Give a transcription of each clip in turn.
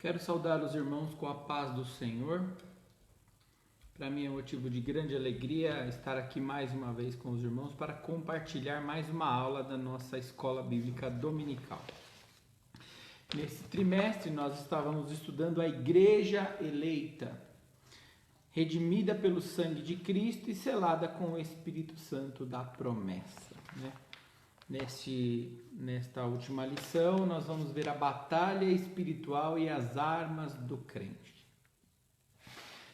Quero saudar os irmãos com a paz do Senhor. Para mim é motivo de grande alegria estar aqui mais uma vez com os irmãos para compartilhar mais uma aula da nossa escola bíblica dominical. Nesse trimestre nós estávamos estudando a igreja eleita, redimida pelo sangue de Cristo e selada com o Espírito Santo da promessa, né? Nesta última lição, nós vamos ver a batalha espiritual e as armas do crente.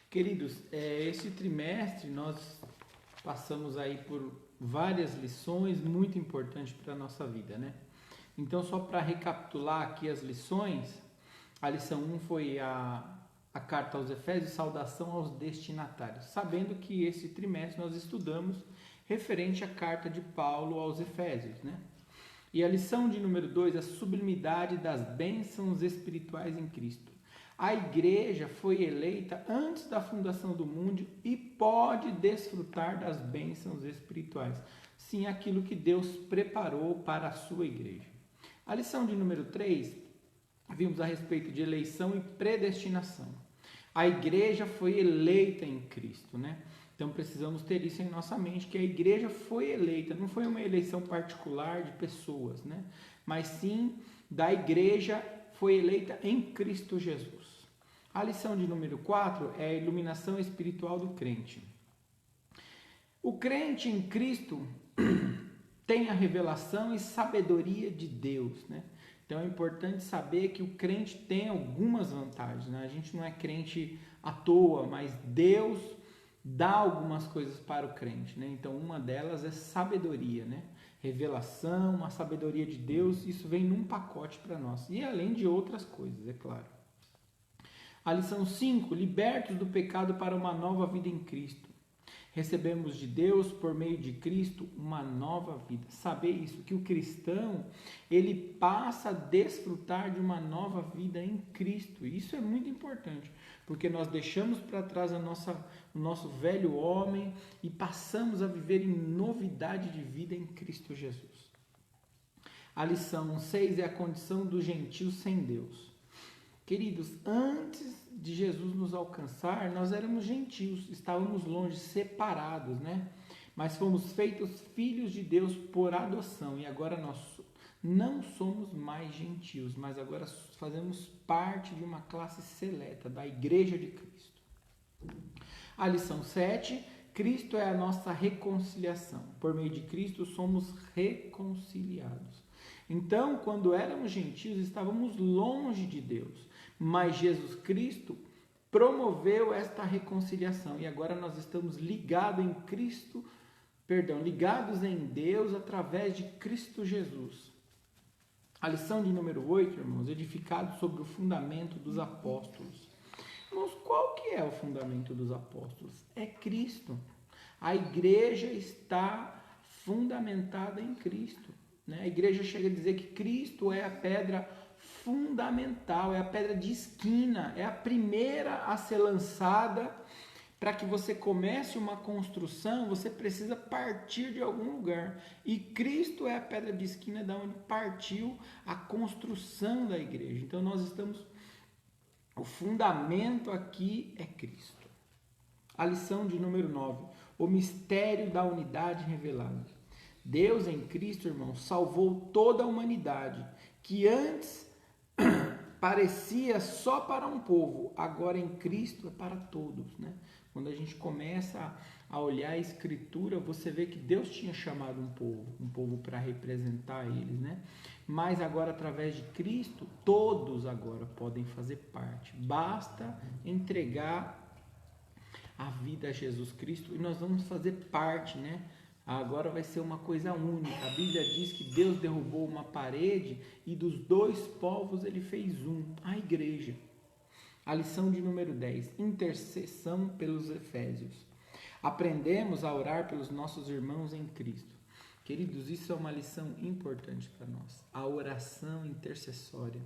Queridos, esse trimestre nós passamos aí por várias lições muito importantes para a nossa vida, né? Então, só para recapitular aqui as lições, a lição 1 foi a carta aos Efésios, saudação aos destinatários, sabendo que esse trimestre nós estudamos referente à carta de Paulo aos Efésios, né? E a lição de número 2, a sublimidade das bênçãos espirituais em Cristo. A igreja foi eleita antes da fundação do mundo e pode desfrutar das bênçãos espirituais. Sim, aquilo que Deus preparou para a sua igreja. A lição de número 3, vimos a respeito de eleição e predestinação. A igreja foi eleita em Cristo, né? Então precisamos ter isso em nossa mente, que a igreja foi eleita, não foi uma eleição particular de pessoas, né? Mas sim da igreja foi eleita em Cristo Jesus. A lição de número 4 é a iluminação espiritual do crente. O crente em Cristo tem a revelação e sabedoria de Deus, né? Então é importante saber que o crente tem algumas vantagens, né? A gente não é crente à toa, mas Deus dá algumas coisas para o crente, né? Então uma delas é sabedoria, né? Revelação, a sabedoria de Deus, isso vem num pacote para nós. E além de outras coisas, é claro. A lição 5, libertos do pecado para uma nova vida em Cristo. Recebemos de Deus, por meio de Cristo, uma nova vida. Saber isso, que o cristão, ele passa a desfrutar de uma nova vida em Cristo. Isso é muito importante, porque nós deixamos para trás o nosso velho homem e passamos a viver em novidade de vida em Cristo Jesus. A lição 6 é a condição do gentio sem Deus. Queridos, antes de Jesus nos alcançar, nós éramos gentios, estávamos longe, separados, né? Mas fomos feitos filhos de Deus por adoção e agora nós não somos mais gentios, mas agora fazemos parte de uma classe seleta, da Igreja de Cristo. A lição 7, Cristo é a nossa reconciliação. Por meio de Cristo somos reconciliados. Então, quando éramos gentios, estávamos longe de Deus, mas Jesus Cristo promoveu esta reconciliação e agora nós estamos ligados em Deus através de Cristo Jesus. A lição de número 8, irmãos, edificado sobre o fundamento dos apóstolos. Irmãos, qual que é o fundamento dos apóstolos? É Cristo. A igreja está fundamentada em Cristo. A igreja chega a dizer que Cristo é a pedra fundamental, é a pedra de esquina, é a primeira a ser lançada. Para que você comece uma construção, você precisa partir de algum lugar. E Cristo é a pedra de esquina da onde partiu a construção da igreja. Então o fundamento aqui é Cristo. A lição de número 9, o mistério da unidade revelada. Deus em Cristo, irmão, salvou toda a humanidade, que antes parecia só para um povo, agora em Cristo é para todos, né? Quando a gente começa a olhar a Escritura, você vê que Deus tinha chamado um povo para representar eles, né? Mas agora, através de Cristo, todos agora podem fazer parte. Basta entregar a vida a Jesus Cristo e nós vamos fazer parte, né? Agora vai ser uma coisa única. A Bíblia diz que Deus derrubou uma parede e dos dois povos ele fez a igreja. A lição de número 10, intercessão pelos Efésios. Aprendemos a orar pelos nossos irmãos em Cristo. Queridos, isso é uma lição importante para nós. A oração intercessória.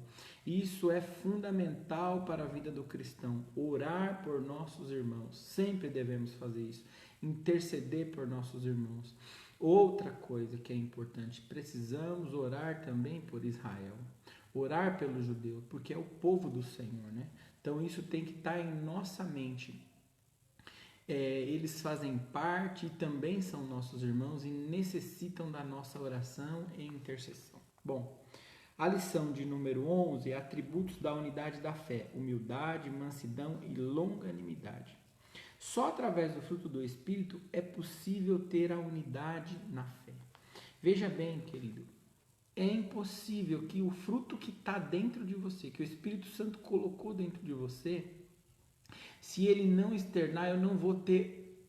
Isso é fundamental para a vida do cristão. Orar por nossos irmãos. Sempre devemos fazer isso. Interceder por nossos irmãos. Outra coisa que é importante, precisamos orar também por Israel. orar pelos judeus, porque é o povo do Senhor, né? Então isso tem que estar em nossa mente. Eles fazem parte e também são nossos irmãos e necessitam da nossa oração e intercessão. Bom, a lição de número 11 é atributos da unidade da fé: humildade, mansidão e longanimidade. Só através do fruto do Espírito é possível ter a unidade na fé. Veja bem, querido, é impossível que o fruto que está dentro de você, que o Espírito Santo colocou dentro de você, se ele não externar, eu não vou ter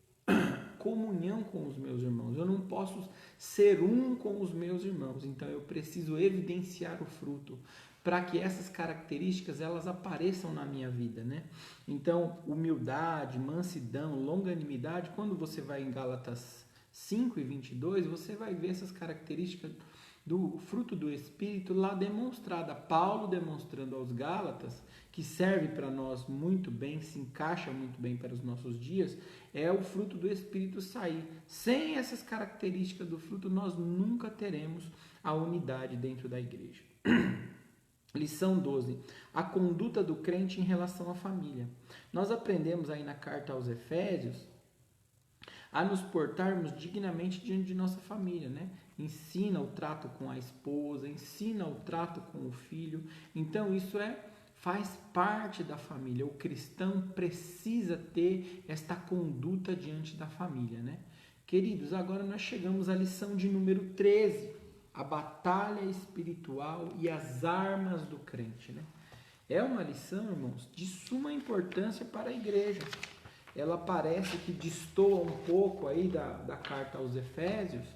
comunhão com os meus irmãos. Eu não posso ser um com os meus irmãos. Então eu preciso evidenciar o fruto para que essas características elas apareçam na minha vida, né? Então, humildade, mansidão, longanimidade, quando você vai em Gálatas 5:22, você vai ver essas características do fruto do Espírito lá demonstrada. Paulo demonstrando aos Gálatas, que serve para nós muito bem, se encaixa muito bem para os nossos dias, é o fruto do Espírito sair. Sem essas características do fruto, nós nunca teremos a unidade dentro da igreja. Lição 12. A conduta do crente em relação à família. Nós aprendemos aí na carta aos Efésios a nos portarmos dignamente diante de nossa família, né? Ensina o trato com a esposa, ensina o trato com o filho. Então isso faz parte da família. O cristão precisa ter esta conduta diante da família, né? Queridos, agora nós chegamos à lição de número 13, a batalha espiritual e as armas do crente, né? É uma lição, irmãos, de suma importância para a igreja. Ela parece que destoa um pouco aí da carta aos Efésios,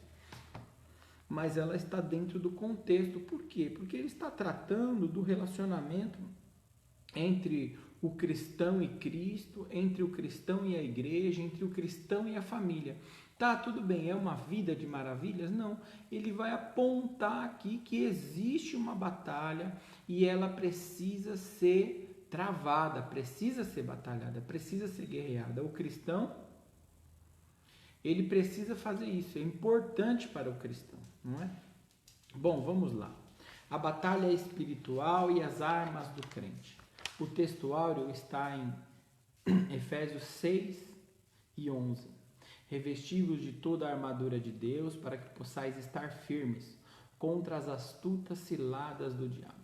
mas ela está dentro do contexto. Por quê? Porque ele está tratando do relacionamento entre o cristão e Cristo, entre o cristão e a igreja, entre o cristão e a família. Tá, tudo bem, é uma vida de maravilhas? Não. Ele vai apontar aqui que existe uma batalha e ela precisa ser travada, precisa ser batalhada, precisa ser guerreada. O cristão, ele precisa fazer isso, é importante para o cristão, não é? Bom, vamos lá. A batalha espiritual e as armas do crente. O textuário está em Efésios 6:11. Revesti-vos de toda a armadura de Deus para que possais estar firmes contra as astutas ciladas do diabo.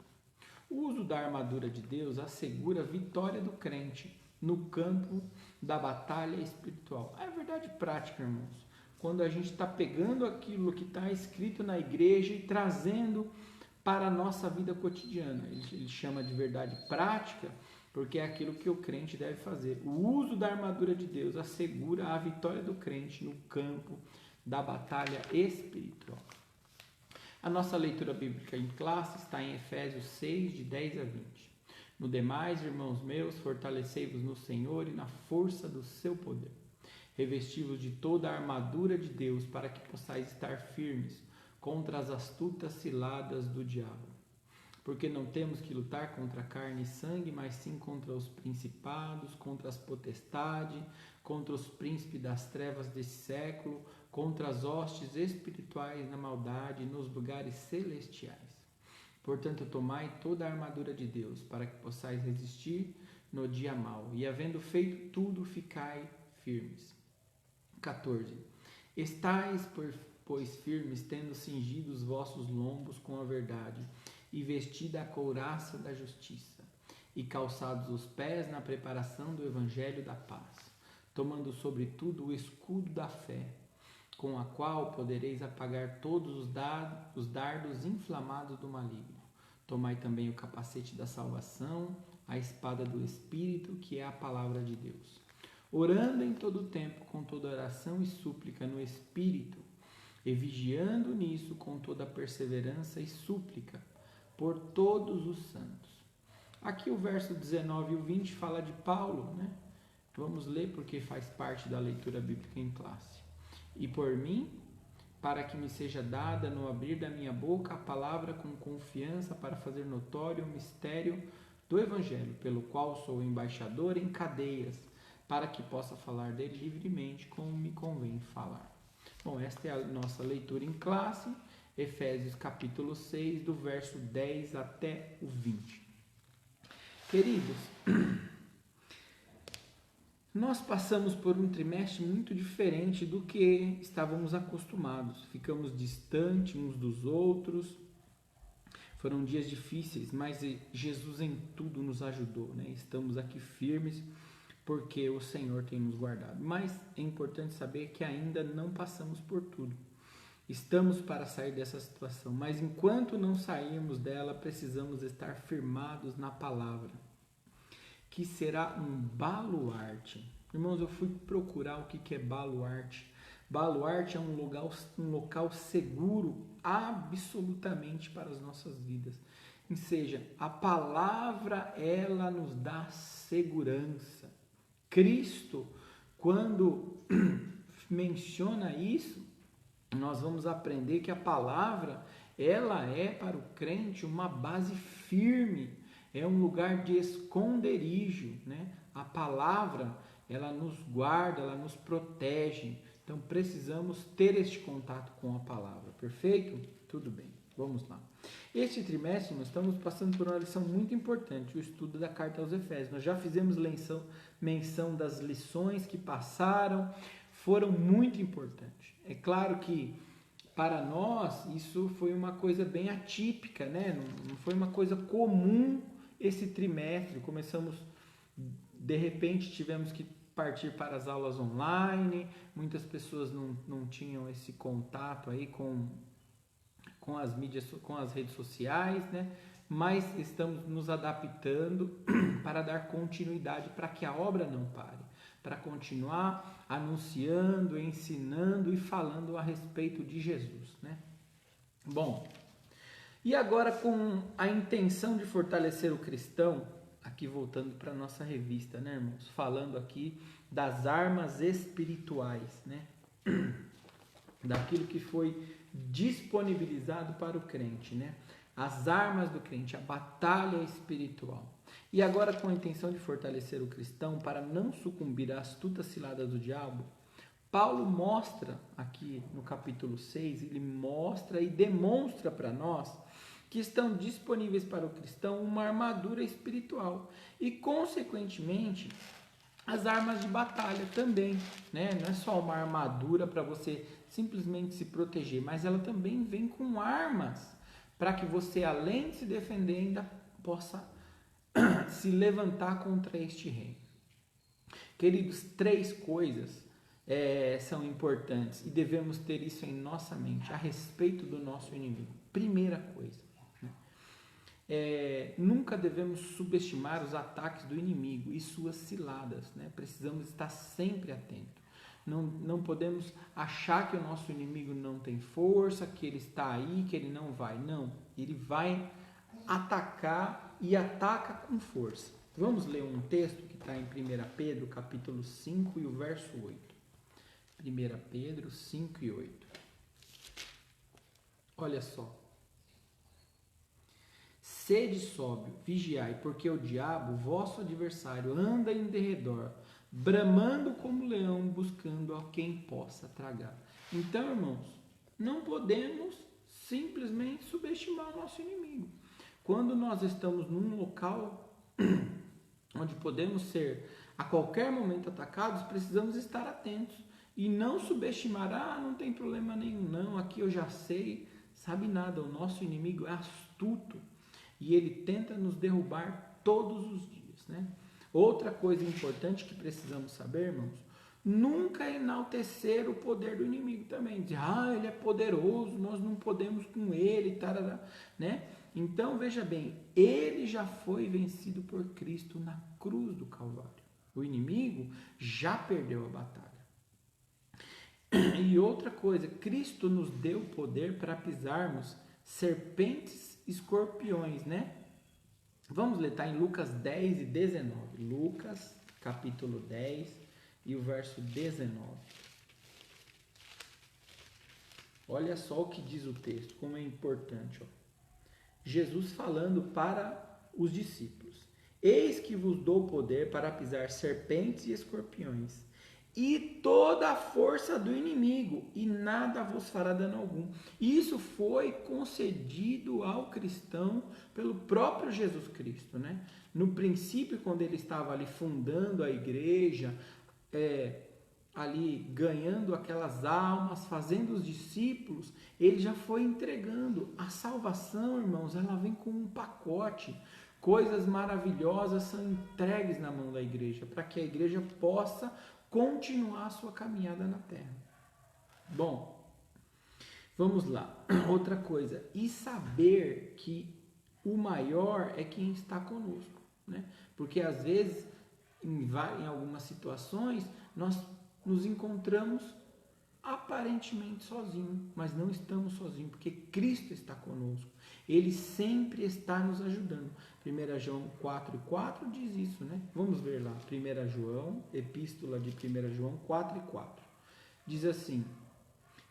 O uso da armadura de Deus assegura a vitória do crente no campo da batalha espiritual. É verdade prática, irmãos. Quando a gente está pegando aquilo que está escrito na igreja e trazendo para a nossa vida cotidiana. Ele chama de verdade prática, porque é aquilo que o crente deve fazer. O uso da armadura de Deus assegura a vitória do crente no campo da batalha espiritual. A nossa leitura bíblica em classe está em Efésios 6, de 10 a 20. No demais, irmãos meus, fortalecei-vos no Senhor e na força do seu poder. Revesti-vos de toda a armadura de Deus para que possais estar firmes contra as astutas ciladas do diabo. Porque não temos que lutar contra carne e sangue, mas sim contra os principados, contra as potestades, contra os príncipes das trevas desse século, contra as hostes espirituais na maldade nos lugares celestiais. Portanto, tomai toda a armadura de Deus, para que possais resistir no dia mau, e havendo feito tudo, ficai firmes. 14. Estais, pois, firmes, tendo cingido os vossos lombos com a verdade, e vestida a couraça da justiça, e calçados os pés na preparação do evangelho da paz, tomando sobretudo o escudo da fé, com a qual podereis apagar todos os dardos inflamados do maligno. Tomai também o capacete da salvação, a espada do Espírito, que é a palavra de Deus. Orando em todo o tempo, com toda oração e súplica no Espírito, e vigiando nisso com toda perseverança e súplica, por todos os santos. Aqui o verso 19 e o 20 fala de Paulo, né? Vamos ler porque faz parte da leitura bíblica em classe. E por mim, para que me seja dada no abrir da minha boca a palavra com confiança para fazer notório o mistério do Evangelho, pelo qual sou embaixador em cadeias, para que possa falar dele livremente como me convém falar. Bom, esta é a nossa leitura em classe Efésios capítulo 6, do verso 10 até o 20. Queridos, nós passamos por um trimestre muito diferente do que estávamos acostumados. Ficamos distantes uns dos outros. Foram dias difíceis, mas Jesus em tudo nos ajudou, né? Estamos aqui firmes porque o Senhor tem nos guardado. Mas é importante saber que ainda não passamos por tudo. Estamos para sair dessa situação, mas enquanto não sairmos dela, precisamos estar firmados na palavra, que será um baluarte. Irmãos, eu fui procurar o que é baluarte. Baluarte é um local seguro absolutamente para as nossas vidas. Ou seja, a palavra, ela nos dá segurança. Cristo, quando menciona isso, nós vamos aprender que a palavra, ela é para o crente uma base firme, é um lugar de esconderijo, né? A palavra, ela nos guarda, ela nos protege. Então precisamos ter este contato com a palavra, perfeito? Tudo bem, vamos lá. Este trimestre nós estamos passando por uma lição muito importante, o estudo da carta aos Efésios. Nós já fizemos menção das lições que passaram, foram muito importantes. É claro que para nós isso foi uma coisa bem atípica, né? Não foi uma coisa comum esse trimestre. Começamos, de repente tivemos que partir para as aulas online, muitas pessoas não tinham esse contato aí com as mídias, com as redes sociais, né? Mas estamos nos adaptando para dar continuidade, para que a obra não pare, para continuar anunciando, ensinando e falando a respeito de Jesus, né? Bom, e agora com a intenção de fortalecer o cristão, aqui voltando para a nossa revista, né, irmãos? Falando aqui das armas espirituais, né? Daquilo que foi disponibilizado para o crente, né? As armas do crente, a batalha espiritual. E agora, com a intenção de fortalecer o cristão para não sucumbir à astuta cilada do diabo, Paulo mostra aqui no capítulo 6, ele mostra e demonstra para nós que estão disponíveis para o cristão uma armadura espiritual e, consequentemente, as armas de batalha também, né? Não é só uma armadura para você simplesmente se proteger, mas ela também vem com armas para que você, além de se defender, ainda possa se levantar contra este reino. Queridos, 3 coisas são importantes e devemos ter isso em nossa mente a respeito do nosso inimigo. Primeira coisa, nunca devemos subestimar os ataques do inimigo e suas ciladas, né? Precisamos estar sempre atentos. Não podemos achar que o nosso inimigo não tem força, que ele está aí, que ele não vai. Não, ele vai atacar e ataca com força. Vamos ler um texto que está em 1 Pedro, capítulo 5 e o verso 8. 1 Pedro 5 e 8. Olha só. Sede sóbrio, vigiai, porque o diabo, vosso adversário, anda em derredor, bramando como leão, buscando a quem possa tragar. Então, irmãos, não podemos simplesmente subestimar o nosso inimigo. Quando nós estamos num local onde podemos ser a qualquer momento atacados, precisamos estar atentos e não subestimar, não tem problema nenhum, não, aqui eu já sei, sabe nada, o nosso inimigo é astuto e ele tenta nos derrubar todos os dias, né? Outra coisa importante que precisamos saber, irmãos, nunca enaltecer o poder do inimigo também. Dizer, ele é poderoso, nós não podemos com ele, tarará, né? Então, veja bem, ele já foi vencido por Cristo na cruz do Calvário. O inimigo já perdeu a batalha. E outra coisa, Cristo nos deu poder para pisarmos serpentes e escorpiões, né? Vamos ler, está em Lucas 10 e 19. Lucas, capítulo 10 e o verso 19. Olha só o que diz o texto, como é importante. Jesus falando para os discípulos. Eis que vos dou poder para pisar serpentes e escorpiões e toda a força do inimigo, e nada vos fará dano algum. Isso foi concedido ao cristão pelo próprio Jesus Cristo, né? No princípio, quando ele estava ali fundando a igreja, ali ganhando aquelas almas, fazendo os discípulos, ele já foi entregando. A salvação, irmãos, ela vem com um pacote. Coisas maravilhosas são entregues na mão da igreja, para que a igreja possa continuar a sua caminhada na terra. Bom, vamos lá. Outra coisa, e saber que o maior é quem está conosco, né? Porque às vezes, em algumas situações, nós nos encontramos aparentemente sozinhos, mas não estamos sozinhos, porque Cristo está conosco. Ele sempre está nos ajudando. 1 João 4:4 diz isso, né? Vamos ver lá. 1 João, epístola de 1 João 4:4. Diz assim: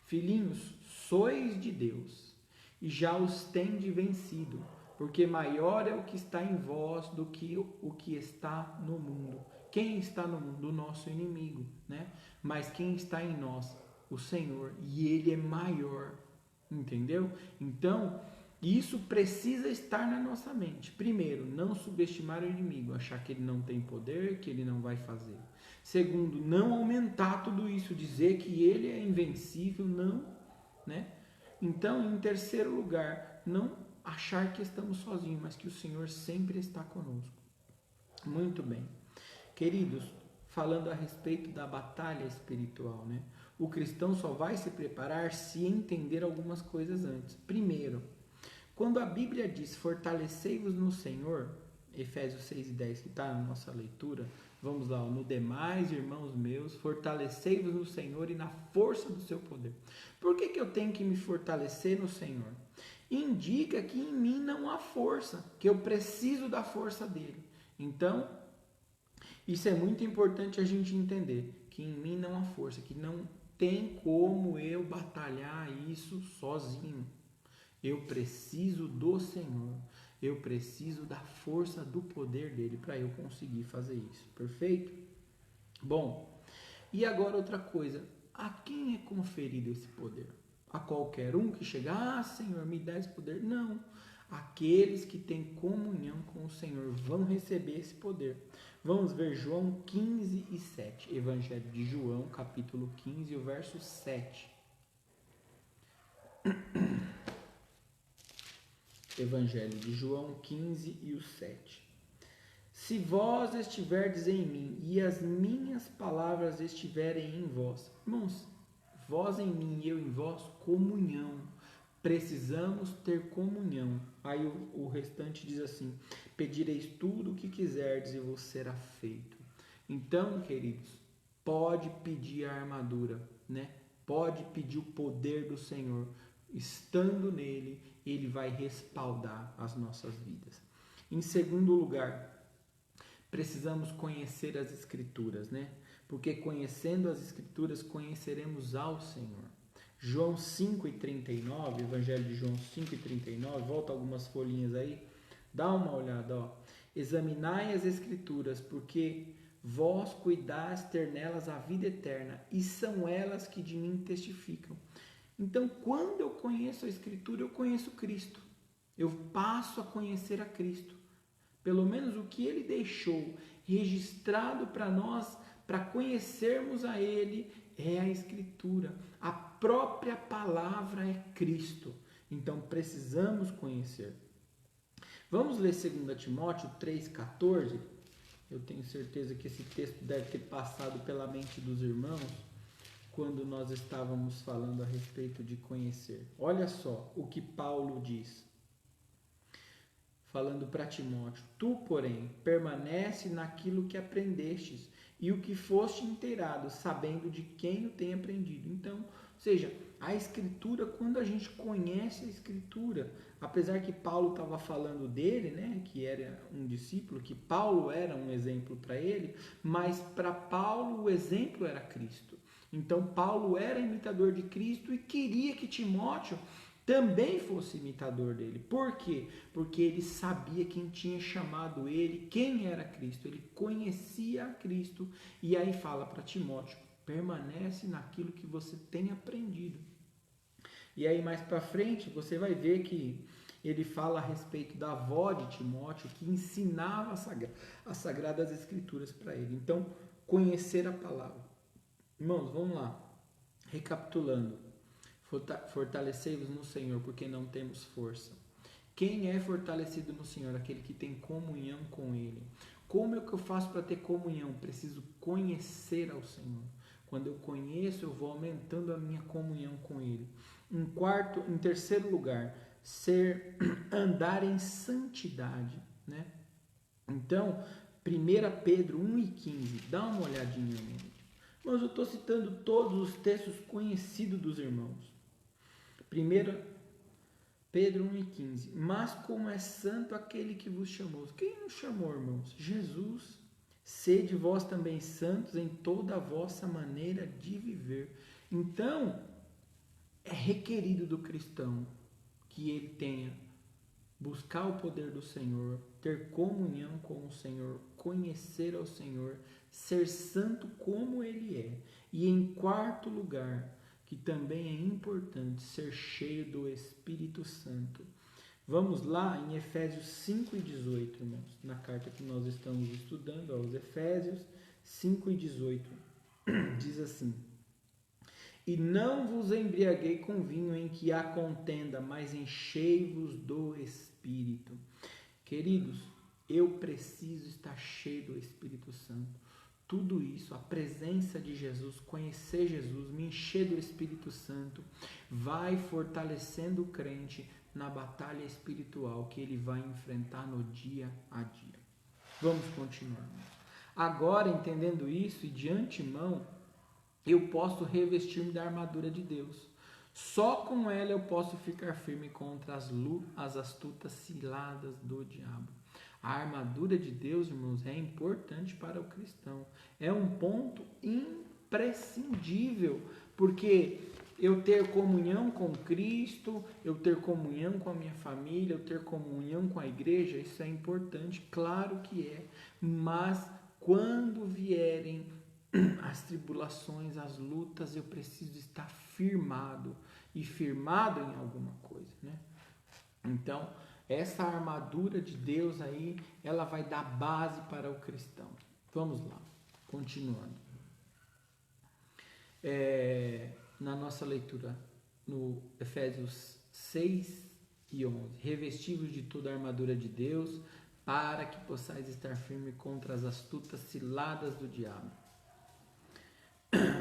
filhinhos, sois de Deus, e já os tendes vencido, porque maior é o que está em vós do que o que está no mundo. Quem está no mundo? O nosso inimigo, né? Mas quem está em nós? O Senhor, e Ele é maior, entendeu? Então, isso precisa estar na nossa mente. Primeiro, não subestimar o inimigo, achar que ele não tem poder, que ele não vai fazer. Segundo, não aumentar tudo isso, dizer que ele é invencível, não, né? Então, em terceiro lugar, não achar que estamos sozinhos, mas que o Senhor sempre está conosco. Muito bem. Queridos, falando a respeito da batalha espiritual, né? O cristão só vai se preparar se entender algumas coisas antes. Primeiro, quando a Bíblia diz fortalecei-vos no Senhor, Efésios 6:10, que está na nossa leitura, vamos lá, no demais, irmãos meus, fortalecei-vos no Senhor e na força do seu poder. Por que eu tenho que me fortalecer no Senhor? Indica que em mim não há força, que eu preciso da força dele. Então, isso é muito importante a gente entender, que em mim não há força, que não tem como eu batalhar isso sozinho. Eu preciso do Senhor. Eu preciso da força do poder dele para eu conseguir fazer isso. Perfeito? Bom, e agora outra coisa. A quem é conferido esse poder? A qualquer um que chegar, Senhor, me dá esse poder? Não. Aqueles que têm comunhão com o Senhor vão receber esse poder. Vamos ver João 15:7. Evangelho de João, capítulo 15, o verso 7. Evangelho de João 15:7. Se vós estiverdes em mim e as minhas palavras estiverem em vós. Irmãos, vós em mim e eu em vós, comunhão. Precisamos ter comunhão. Aí o restante diz assim: pedireis tudo o que quiserdes e vos será feito. Então, queridos, pode pedir a armadura, né? Pode pedir o poder do Senhor. Estando nele, ele vai respaldar as nossas vidas. Em segundo lugar, precisamos conhecer as Escrituras, né? Porque conhecendo as Escrituras, conheceremos ao Senhor. João 5:39, Evangelho de João 5:39, volta algumas folhinhas aí, dá uma olhada, ó. Examinai as Escrituras, porque vós cuidais ter nelas a vida eterna, e são elas que de mim testificam. Então, quando eu conheço a Escritura, eu conheço Cristo. Eu passo a conhecer a Cristo. Pelo menos o que Ele deixou registrado para nós, para conhecermos a Ele, é a Escritura. A própria palavra é Cristo. Então, precisamos conhecer. Vamos ler 2 Timóteo 3,14. Eu tenho certeza que esse texto deve ter passado pela mente dos irmãos quando nós estávamos falando a respeito de conhecer. Olha só o que Paulo diz, falando para Timóteo: tu, porém, permanece naquilo que aprendestes e o que foste inteirado, sabendo de quem o tem aprendido. Então, ou seja, a Escritura, quando a gente conhece a Escritura, apesar que Paulo estava falando dele, né, que era um discípulo, que Paulo era um exemplo para ele, mas para Paulo o exemplo era Cristo. Então, Paulo era imitador de Cristo e queria que Timóteo também fosse imitador dele. Por quê? Porque ele sabia quem tinha chamado ele, quem era Cristo. Ele conhecia a Cristo. E aí fala para Timóteo Permanece naquilo que você tem aprendido. E aí mais para frente você vai ver que ele fala a respeito da avó de Timóteo que ensinava as Sagradas Escrituras para ele. Então, conhecer a palavra. Irmãos, vamos lá. Recapitulando. Fortalecei-vos no Senhor, porque não temos força. Quem é fortalecido no Senhor? Aquele que tem comunhão com Ele. Como é que eu faço para ter comunhão? Preciso conhecer ao Senhor. Quando eu conheço, eu vou aumentando a minha comunhão com Ele. Em terceiro lugar, andar em santidade, né? Então, 1 Pedro 1,15, dá uma olhadinha, mas eu estou citando todos os textos conhecidos dos irmãos. 1 Pedro 1,15, mas como é santo aquele que vos chamou. Quem nos chamou, irmãos? Jesus. Sede vós também santos em toda a vossa maneira de viver. Então, é requerido do cristão que ele tenha, buscar o poder do Senhor, ter comunhão com o Senhor, conhecer ao Senhor, ser santo como Ele é. E em quarto lugar, que também é importante, ser cheio do Espírito Santo. Vamos lá em Efésios 5:18, irmãos, na carta que nós estamos estudando, aos Efésios 5:18, diz assim: E não vos embriaguei com vinho em que há contenda, mas enchei-vos do Espírito. Queridos, eu preciso estar cheio do Espírito Santo. Tudo isso, a presença de Jesus, conhecer Jesus, me encher do Espírito Santo, vai fortalecendo o crente na batalha espiritual que ele vai enfrentar no dia a dia. Vamos continuar. Agora, entendendo isso e de antemão, eu posso revestir-me da armadura de Deus. Só com ela eu posso ficar firme contra as astutas ciladas do diabo. A armadura de Deus, irmãos, é importante para o cristão. É um ponto imprescindível, porque eu ter comunhão com Cristo, eu ter comunhão com a minha família, eu ter comunhão com a igreja, isso é importante, claro que é. Mas quando vierem as tribulações, as lutas, eu preciso estar firmado e firmado em alguma coisa, né? Então, essa armadura de Deus aí, ela vai dar base para o cristão. Vamos lá, continuando. Na nossa leitura, no Efésios 6:11, revestivos de toda a armadura de Deus, para que possais estar firme contra as astutas ciladas do diabo.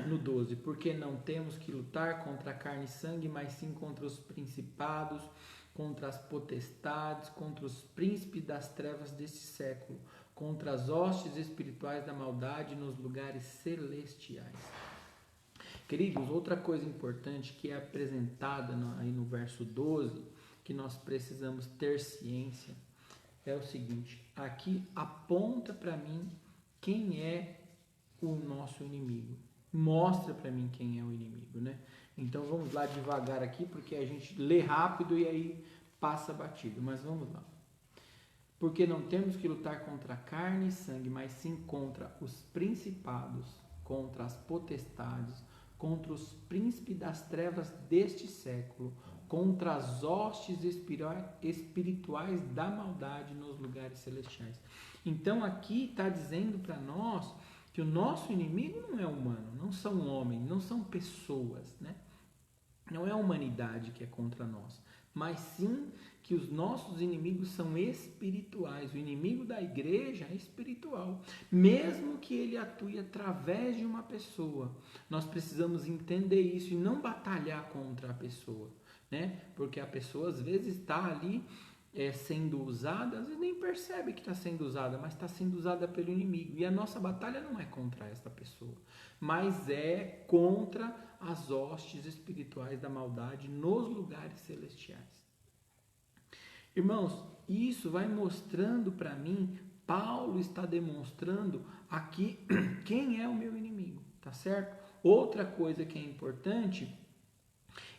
No 12, porque não temos que lutar contra a carne e sangue, mas sim contra os principados, contra as potestades, contra os príncipes das trevas deste século, contra as hostes espirituais da maldade nos lugares celestiais. Queridos, outra coisa importante que é apresentada aí no verso 12, que nós precisamos ter ciência, é o seguinte: aqui aponta para mim quem é o nosso inimigo. Mostra para mim quem é o inimigo, né? Então vamos lá devagar aqui, porque a gente lê rápido e aí passa batido, mas vamos lá. Porque não temos que lutar contra carne e sangue, mas sim contra os principados, contra as potestades, contra os príncipes das trevas deste século, contra as hostes espirituais da maldade nos lugares celestiais. Então aqui está dizendo para nós que o nosso inimigo não é humano, não são homens, não são pessoas, né? Não é a humanidade que é contra nós, mas sim que os nossos inimigos são espirituais. O inimigo da igreja é espiritual. Mesmo que ele atue através de uma pessoa, nós precisamos entender isso e não batalhar contra a pessoa, né? Porque a pessoa às vezes está ali sendo usada, às vezes nem percebe que está sendo usada, mas está sendo usada pelo inimigo. E a nossa batalha não é contra essa pessoa, mas é contra as hostes espirituais da maldade nos lugares celestiais. Irmãos, isso vai mostrando para mim, Paulo está demonstrando aqui quem é o meu inimigo, tá certo? Outra coisa que é importante,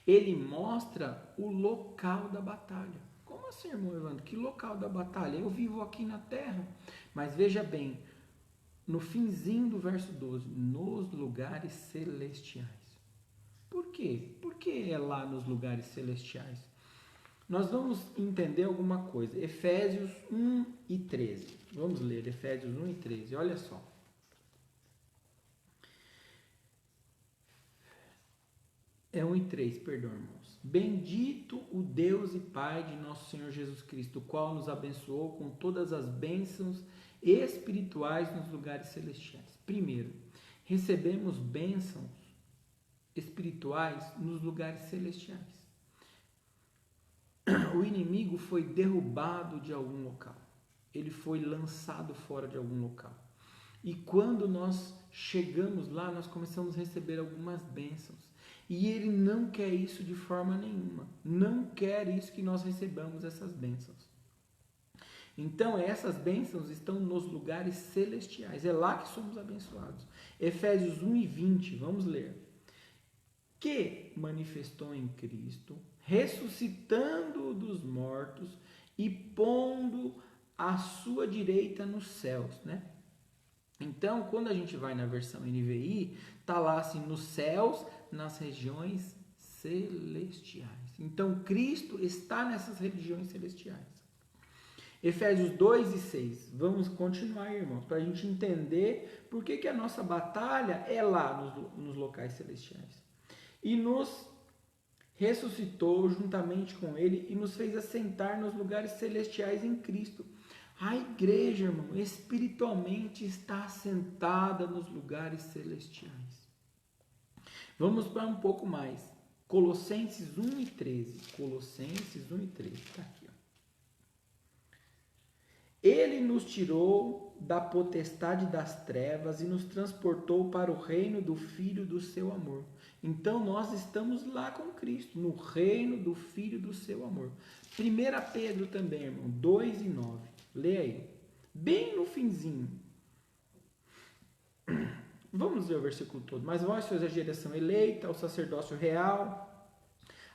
ele mostra o local da batalha. Como assim, irmão Evandro? Que local da batalha? Eu vivo aqui na terra. Mas veja bem, no finzinho do verso 12, nos lugares celestiais. Por quê? Por que é lá nos lugares celestiais? Nós vamos entender alguma coisa. Efésios 1 e 13. Vamos ler Efésios 1 e 13. Olha só. É 1 e 3, perdão, irmãos. Bendito o Deus e Pai de nosso Senhor Jesus Cristo, o qual nos abençoou com todas as bênçãos espirituais nos lugares celestiais. Primeiro, recebemos bênçãos espirituais nos lugares celestiais. O inimigo foi derrubado de algum local. Ele foi lançado fora de algum local. E quando nós chegamos lá, nós começamos a receber algumas bênçãos. E ele não quer isso de forma nenhuma. Não quer isso que nós recebamos essas bênçãos. Então, essas bênçãos estão nos lugares celestiais. É lá que somos abençoados. Efésios 1 e 20, vamos ler. Que manifestou em Cristo, ressuscitando-o dos mortos e pondo à sua direita nos céus, né? Então, quando a gente vai na versão NVI, tá lá assim, nos céus, nas regiões celestiais. Então, Cristo está nessas regiões celestiais. Efésios 2 e 6. Vamos continuar, irmãos, para a gente entender por que a nossa batalha é lá nos locais celestiais. E nos ressuscitou juntamente com ele e nos fez assentar nos lugares celestiais em Cristo. A igreja, irmão, espiritualmente está assentada nos lugares celestiais. Vamos para um pouco mais. Colossenses 1 e 13. Colossenses 1 e 13. Está aqui. Ó. Ele nos tirou da potestade das trevas e nos transportou para o reino do Filho do seu amor. Então nós estamos lá com Cristo, no reino do Filho do seu amor. 1 Pedro também, irmão, 2 e 9. Lê aí. Bem no finzinho. Vamos ler o versículo todo. Mas vós sois a geração eleita, o sacerdócio real,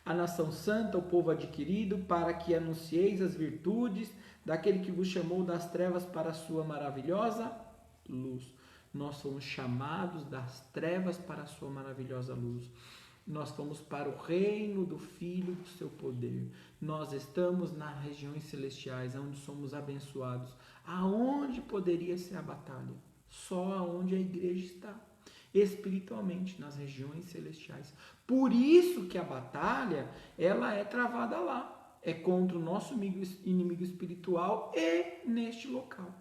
a nação santa, o povo adquirido, para que anuncieis as virtudes daquele que vos chamou das trevas para a sua maravilhosa luz. Nós somos chamados das trevas para a sua maravilhosa luz. Nós fomos para o reino do Filho do seu poder. Nós estamos nas regiões celestiais, onde somos abençoados. Aonde poderia ser a batalha? Só aonde a igreja está. Espiritualmente, nas regiões celestiais. Por isso que a batalha, ela é travada lá. É contra o nosso inimigo espiritual e neste local.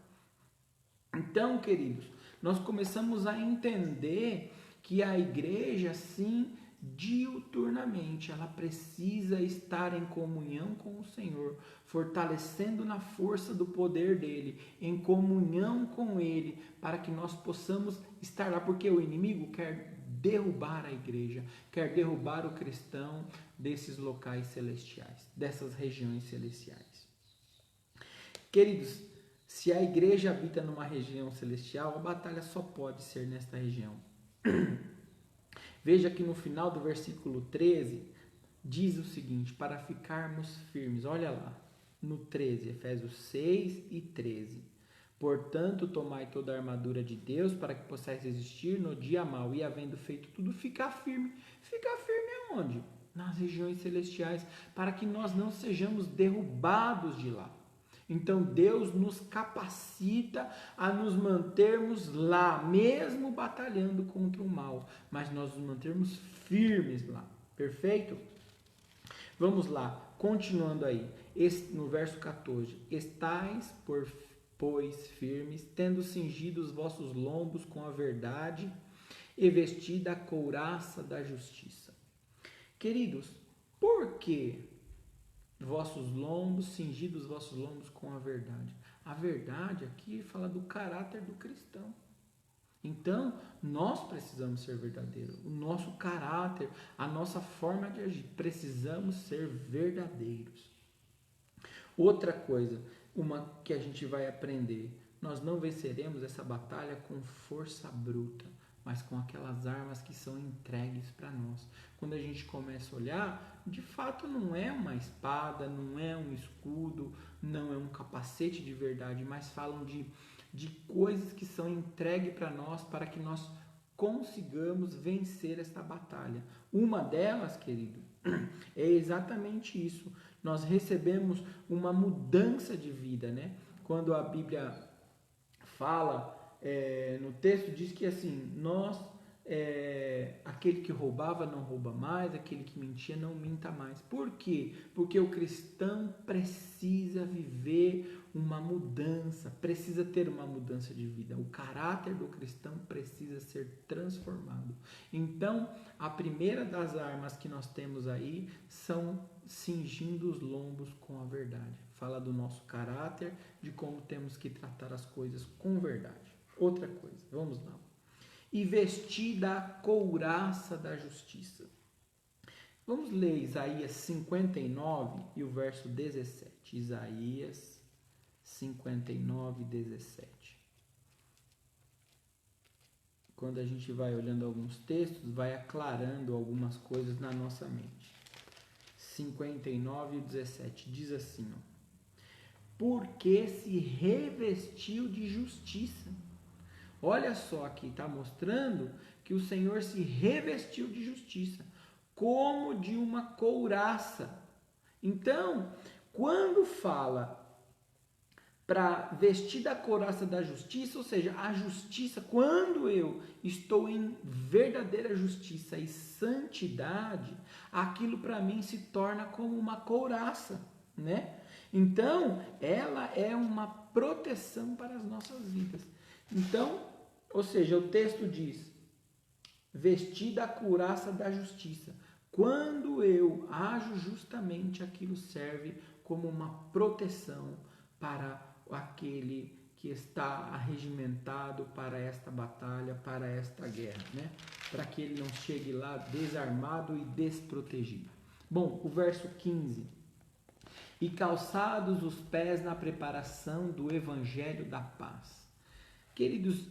Então, queridos, nós começamos a entender que a igreja, sim, diuturnamente, ela precisa estar em comunhão com o Senhor, fortalecendo na força do poder dele, em comunhão com ele, para que nós possamos estar lá, porque o inimigo quer derrubar a igreja, quer derrubar o cristão desses locais celestiais, dessas regiões celestiais. Queridos, se a igreja habita numa região celestial, a batalha só pode ser nesta região. Veja que no final do versículo 13, diz o seguinte, para ficarmos firmes. Olha lá, no 13, Efésios 6 e 13. Portanto, tomai toda a armadura de Deus para que possais resistir no dia mau e, havendo feito tudo, ficar firme. Ficar firme aonde? Nas regiões celestiais, para que nós não sejamos derrubados de lá. Então Deus nos capacita a nos mantermos lá, mesmo batalhando contra o mal, mas nós nos mantermos firmes lá, perfeito? Vamos lá, continuando aí, no verso 14, estais, pois, firmes, tendo cingido os vossos lombos com a verdade e vestida a couraça da justiça. Queridos, por que cingidos vossos lombos com a verdade? A verdade aqui fala do caráter do cristão. Então, nós precisamos ser verdadeiros. O nosso caráter, a nossa forma de agir, precisamos ser verdadeiros. Outra coisa, uma que a gente vai aprender, nós não venceremos essa batalha com força bruta, mas com aquelas armas que são entregues para nós. Quando a gente começa a olhar, de fato não é uma espada, não é um escudo, não é um capacete de verdade, mas falam de de coisas que são entregues para nós, para que nós consigamos vencer esta batalha. Uma delas, querido, é exatamente isso. Nós recebemos uma mudança de vida, né? Quando a Bíblia fala, no texto diz que assim, aquele que roubava não rouba mais, aquele que mentia não minta mais. Por quê? Porque o cristão precisa viver uma mudança, precisa ter uma mudança de vida. O caráter do cristão precisa ser transformado. Então, a primeira das armas que nós temos aí são cingindo os lombos com a verdade. Fala do nosso caráter, de como temos que tratar as coisas com verdade. Outra coisa, vamos lá. E vestir da couraça da justiça. Vamos ler Isaías 59 e o verso 17. Isaías 59, 17. Quando a gente vai olhando alguns textos, vai aclarando algumas coisas na nossa mente. 59 e 17 diz assim, ó, porque se revestiu de justiça. Olha só aqui, está mostrando que o Senhor se revestiu de justiça, como de uma couraça. Então, quando fala para vestir da couraça da justiça, ou seja, a justiça, quando eu estou em verdadeira justiça e santidade, aquilo para mim se torna como uma couraça, né? Então, ela é uma proteção para as nossas vidas. Então, ou seja, o texto diz, vestir da couraça da justiça. Quando eu ajo justamente, aquilo serve como uma proteção para aquele que está arregimentado para esta batalha, para esta guerra, né? Para que ele não chegue lá desarmado e desprotegido. Bom, o verso 15. E calçados os pés na preparação do evangelho da paz. Queridos,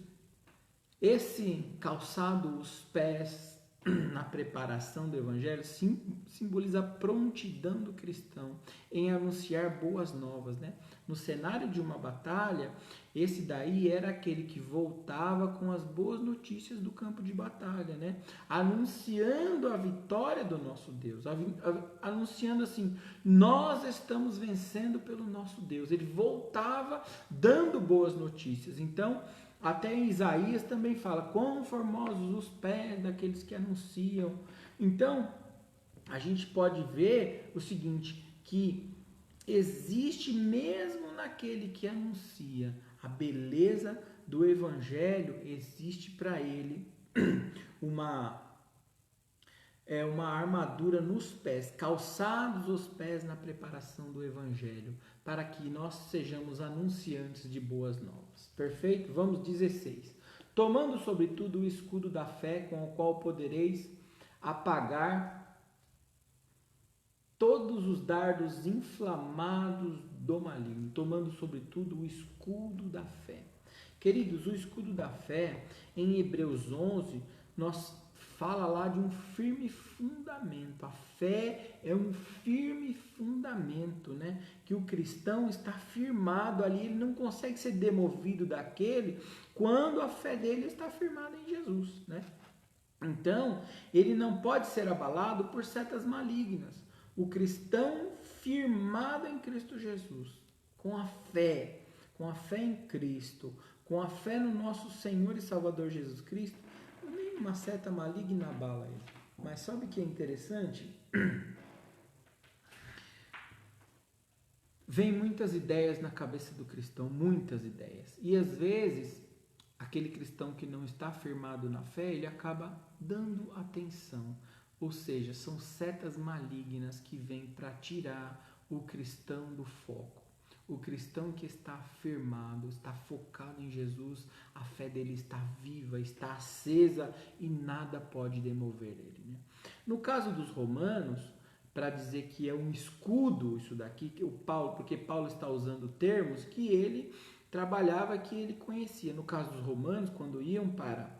esse calçado os pés na preparação do evangelho simboliza a prontidão do cristão em anunciar boas novas, né? No cenário de uma batalha, esse daí era aquele que voltava com as boas notícias do campo de batalha, né? Anunciando a vitória do nosso Deus, anunciando assim, nós estamos vencendo pelo nosso Deus. Ele voltava dando boas notícias. Então, até em Isaías também fala, quão formosos os pés daqueles que anunciam. Então, a gente pode ver o seguinte, que existe mesmo naquele que anuncia a beleza do evangelho, existe para ele uma armadura nos pés, calçados os pés na preparação do evangelho, para que nós sejamos anunciantes de boas novas. Perfeito? Vamos 16. Tomando sobretudo o escudo da fé, com o qual podereis apagar todos os dardos inflamados do maligno, tomando sobretudo o escudo da fé. Queridos, o escudo da fé, em Hebreus 11, nós fala lá de um firme fundamento. A fé é um firme fundamento, né? Que o cristão está firmado ali, ele não consegue ser demovido daquele quando a fé dele está firmada em Jesus, né? Então, ele não pode ser abalado por setas malignas. O cristão firmado em Cristo Jesus, com a fé em Cristo, com a fé no nosso Senhor e Salvador Jesus Cristo, nenhuma seta maligna abala ele. Mas sabe o que é interessante? Vem muitas ideias na cabeça do cristão, muitas ideias. E às vezes, aquele cristão que não está firmado na fé, ele acaba dando atenção. Ou seja, são setas malignas que vêm para tirar o cristão do foco. O cristão que está firmado, está focado em Jesus, a fé dele está viva, está acesa e nada pode demover ele, né? No caso dos romanos, para dizer que é um escudo isso daqui, porque Paulo está usando termos que ele trabalhava, que ele conhecia. No caso dos romanos, quando iam para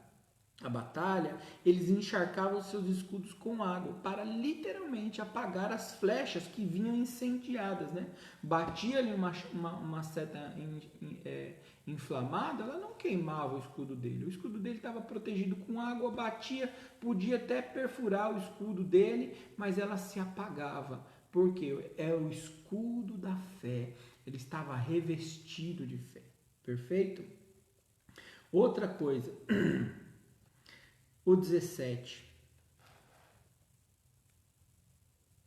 a batalha, eles encharcavam seus escudos com água para literalmente apagar as flechas que vinham incendiadas, né? Batia ali uma seta inflamada, ela não queimava o escudo dele. O escudo dele estava protegido com água, batia, podia até perfurar o escudo dele, mas ela se apagava. Porque é o escudo da fé. Ele estava revestido de fé. Perfeito? Outra coisa, o 17.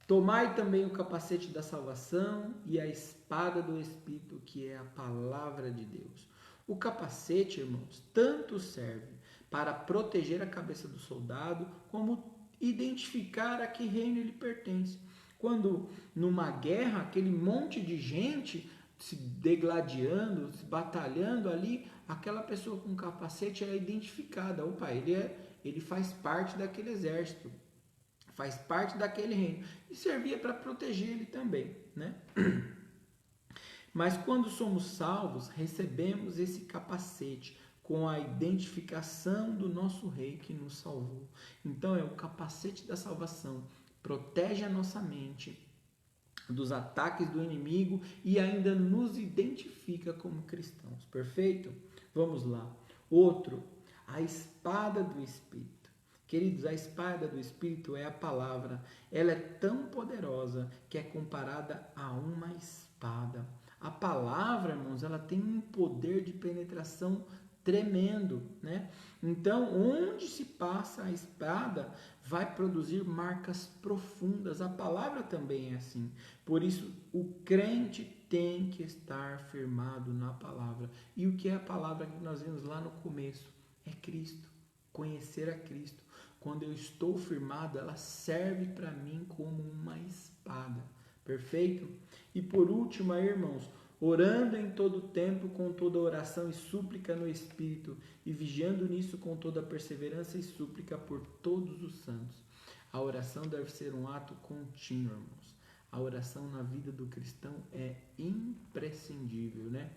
Tomai também o capacete da salvação e a espada do Espírito, que é a palavra de Deus. O capacete, irmãos, tanto serve para proteger a cabeça do soldado, como identificar a que reino ele pertence. Quando numa guerra, aquele monte de gente se degladiando, se batalhando ali, aquela pessoa com capacete é identificada. Opa, ele faz parte daquele exército, faz parte daquele reino. E servia para proteger ele também, né? Mas quando somos salvos, recebemos esse capacete com a identificação do nosso rei que nos salvou. Então é o capacete da salvação, protege a nossa mente dos ataques do inimigo e ainda nos identifica como cristãos. Perfeito? Vamos lá. Outro, a espada do Espírito. Queridos, a espada do Espírito é a palavra. Ela é tão poderosa que é comparada a uma espada. A palavra, irmãos, ela tem um poder de penetração tremendo, né? Então, onde se passa a espada, vai produzir marcas profundas. A palavra também é assim. Por isso, o crente tem que estar firmado na palavra. E o que é a palavra que nós vimos lá no começo? É Cristo. Conhecer a Cristo. Quando eu estou firmado, ela serve para mim como uma espada. Perfeito? E por último, irmãos, orando em todo tempo com toda oração e súplica no Espírito, e vigiando nisso com toda perseverança e súplica por todos os santos. A oração deve ser um ato contínuo, irmãos. A oração na vida do cristão é imprescindível, né?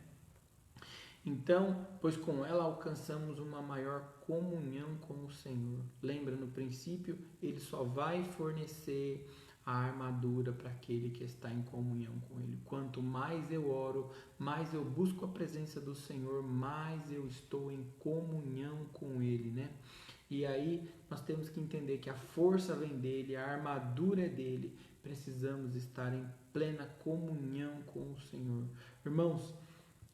Então, pois com ela alcançamos uma maior comunhão com o Senhor. Lembra, no princípio, ele só vai fornecer a armadura para aquele que está em comunhão com ele. Quanto mais eu oro, mais eu busco a presença do Senhor, mais eu estou em comunhão com ele, né? E aí nós temos que entender que a força vem dele, a armadura é dele. Precisamos estar em plena comunhão com o Senhor. Irmãos,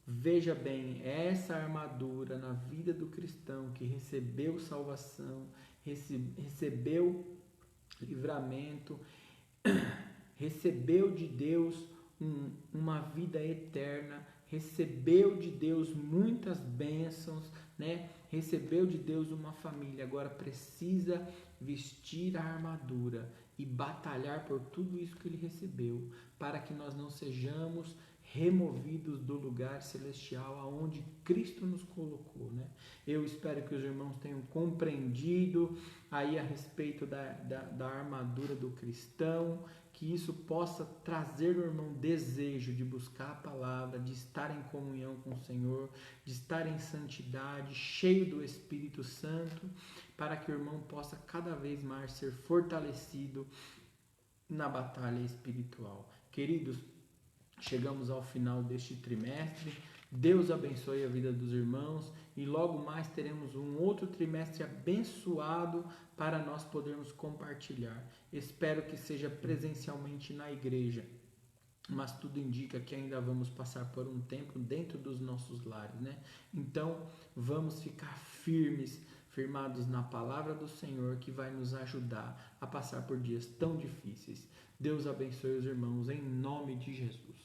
veja bem, essa armadura na vida do cristão que recebeu salvação, recebeu livramento, recebeu de Deus uma vida eterna, recebeu de Deus muitas bênçãos, né? Recebeu de Deus uma família, agora precisa vestir a armadura e batalhar por tudo isso que ele recebeu, para que nós não sejamos removidos do lugar celestial aonde Cristo nos colocou, né? Eu espero que os irmãos tenham compreendido aí a respeito da armadura do cristão, que isso possa trazer no irmão desejo de buscar a palavra, de estar em comunhão com o Senhor, de estar em santidade, cheio do Espírito Santo, para que o irmão possa cada vez mais ser fortalecido na batalha espiritual. Queridos, chegamos ao final deste trimestre. Deus abençoe a vida dos irmãos e logo mais teremos um outro trimestre abençoado para nós podermos compartilhar. Espero que seja presencialmente na igreja, mas tudo indica que ainda vamos passar por um tempo dentro dos nossos lares, né? Então, vamos ficar firmados na palavra do Senhor, que vai nos ajudar a passar por dias tão difíceis. Deus abençoe os irmãos em nome de Jesus.